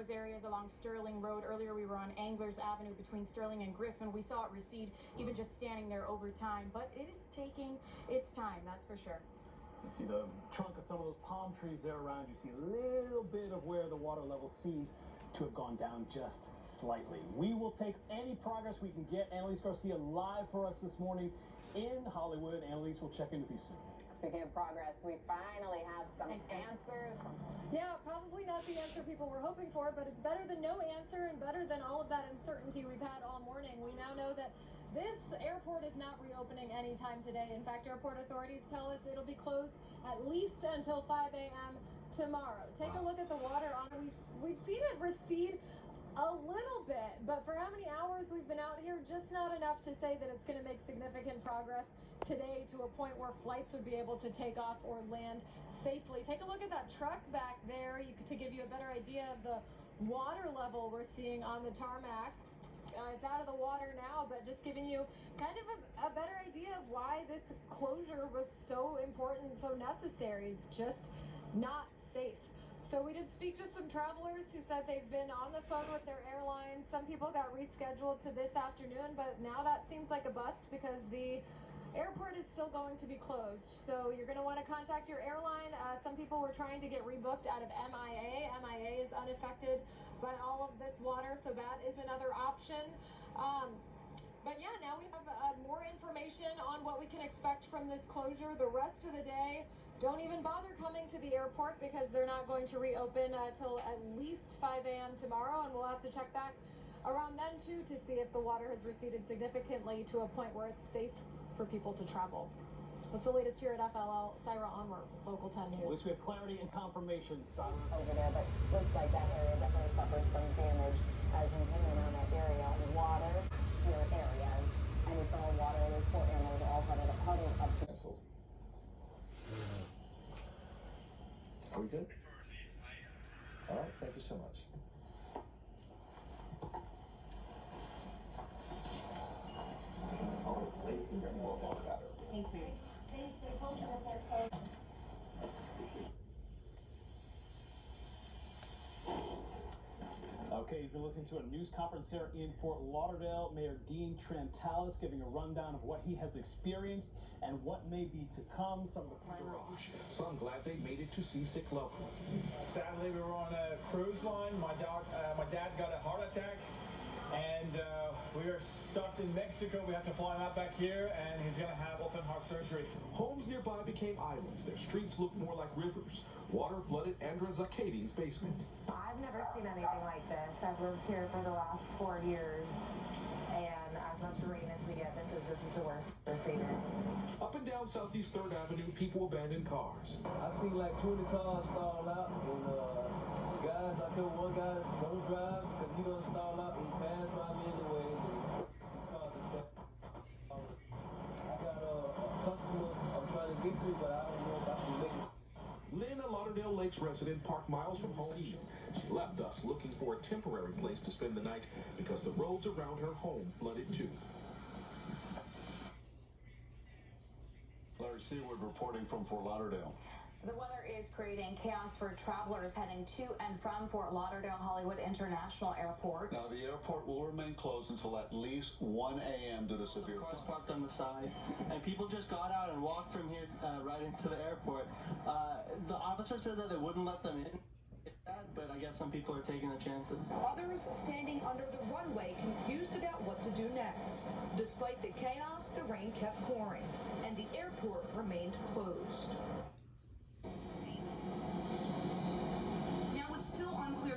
those areas along Sterling Road. Earlier we were on Anglers Avenue between Sterling and Griffin. We saw it recede even just standing there over time, but it is taking its time, that's for sure. You see the trunk of some of those palm trees there around. You see a little bit of where the water level seems to have gone down just slightly. We will take any progress we can get. Annalise Garcia live for us this morning in Hollywood. Annalise, we'll check in with you soon. Speaking of progress, we finally have some answers. Yeah, probably not the answer people were hoping for, but it's better than no answer and better than all of that uncertainty we've had all morning. We now know that this airport is not reopening anytime today. In fact, airport authorities tell us it'll be closed at least until 5 a.m. tomorrow. Take a look at the water. We've seen it recede a little bit, but for how many hours we've been out here, just not enough to say that it's going to make significant progress today to a point where flights would be able to take off or land safely. Take a look at that truck back there to give you a better idea of the water level we're seeing on the tarmac. It's out of the water now, but just giving you kind of a better idea of why this closure was so important and so necessary. It's just not safe. So we did speak to some travelers who said they've been on the phone with their airlines. Some people got rescheduled to this afternoon, but now that seems like a bust because the airport is still going to be closed. So you're going to want to contact your airline. Some people were trying to get rebooked out of MIA. MIA is unaffected by all of this water, so that is another option. But yeah, now we have more information on what we can expect from this closure the rest of the day. Don't even bother coming to the airport because they're not going to reopen till at least 5 a.m. tomorrow, and we'll have to check back around then too to see if the water has receded significantly to a point where it's safe for people to travel. What's the latest here at FLL? Syra Onward, Local 10 News. At least we have clarity and confirmation, Syra. Over there, but looks like that area definitely suffered some damage as we zoom in on that area. Water, pasture areas, and it's all water. Those poor animals are all huddled up to. Are we good? All right, thank you so much. Thanks, Mary. Please stay closer with their code. Okay, you've been listening to a news conference there in Fort Lauderdale. Mayor Dean Trantalis giving a rundown of what he has experienced and what may be to come. Some of the garage. So I'm glad they made it to seasick loved ones. Sadly, we were on a cruise line. My dad got a heart attack, and we are stuck in Mexico. We have to fly him out back here, and he's going to have open heart surgery. Homes nearby became islands. Their streets looked more like rivers. Water flooded Andra Zakadi's basement. I've never seen anything like this. I've lived here for the last 4 years, and as much rain as we get, this is the worst I've seen it. Up and down Southeast 3rd Avenue, people abandoned cars. I seen like 20 cars stall out, and I told one guy, don't drive, because he don't stall out, and he passed by me anyway. I got a customer I'm trying to get to, but I don't know if I can make it. Lynn, a Lauderdale Lakes resident, parked miles from home. She left us looking for a temporary place to spend the night because the roads around her home flooded too. Larry Seaward reporting from Fort Lauderdale. The weather is creating chaos for travelers heading to and from Fort Lauderdale Hollywood International Airport. Now, the airport will remain closed until at least 1 a.m. due to severe cars parked on the side, and people just got out and walked from here right into the airport. The officer said that they wouldn't let them in, but I guess some people are taking the chances. Others standing under the runway confused about what to do next. Despite the chaos, the rain kept pouring, and the airport remained closed.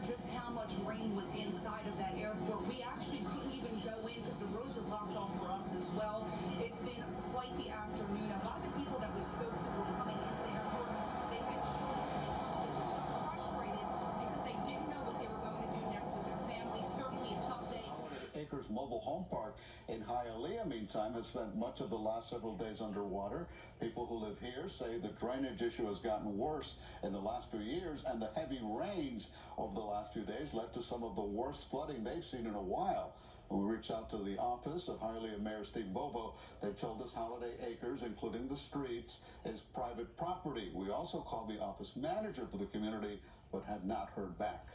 Just how much rain was inside of that airport. We actually couldn't even go in because the roads are blocked off for us as well. It's been quite the afternoon. A lot of the people that we spoke to were coming into the airport. They had frustrated because they didn't know what they were going to do next with their families. Certainly a tough day. Acres Mobile Home Park in Hialeah, meantime, has spent much of the last several days underwater. People who live here say the drainage issue has gotten worse in the last few years, and the heavy rains over the last few days led to some of the worst flooding they've seen in a while. When we reached out to the office of Hialeah Mayor Steve Bobo, they told us Holiday Acres, including the streets, is private property. We also called the office manager for the community, but have not heard back.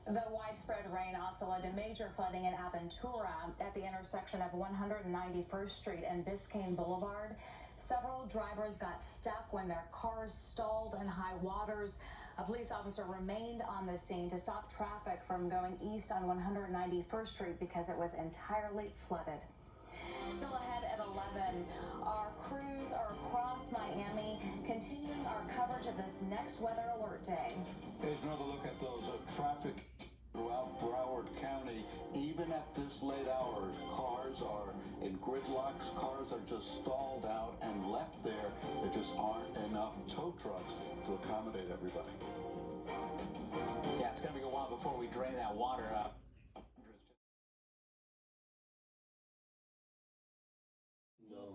The widespread rain also led to major flooding in Aventura at the intersection of 191st Street and Biscayne Boulevard. Several drivers got stuck when their cars stalled in high waters. A police officer remained on the scene to stop traffic from going east on 191st Street because it was entirely flooded. Still ahead at 11, our crews are across Miami, continuing our coverage of this next weather alert day. Here's another look at those traffic throughout Broward County. Even at this late hour, cars are in gridlocks, cars are just stalled out and left there. There just aren't enough tow trucks to accommodate everybody. Yeah, it's going to be a while before we drain that water up.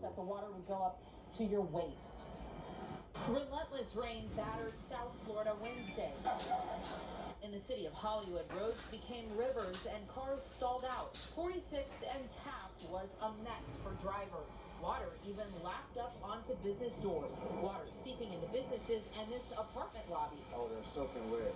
That the water would go up to your waist. Relentless rain battered South Florida Wednesday. In the city of Hollywood, roads became rivers and cars stalled out. 46th and Taft was a mess for drivers. Water even lapped up onto business doors. Water seeping into businesses and this apartment lobby. Oh, they're soaking wet.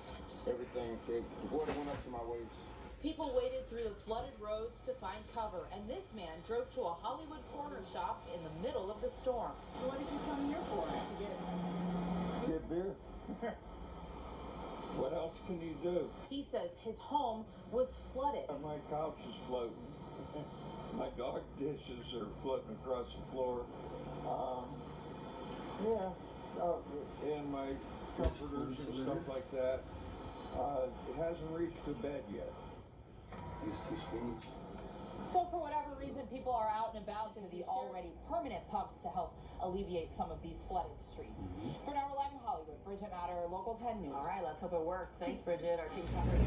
Everything, the water went up to my waist. People waded through the flooded roads to find cover, and this man drove to a Hollywood corner shop in the middle of the storm. What did you come here for? To Get beer. What else can you do? He says his home was flooded. My couch is floating. My dog dishes are floating across the floor. And my comforters and stuff like that. It hasn't reached the bed yet. So for whatever reason, people are out and about to the already permanent pumps to help alleviate some of these flooded streets. For now, we're live in Hollywood. Bridget Matter, Local 10 News. All right, let's hope it works. Thanks, Bridget. Our team covered.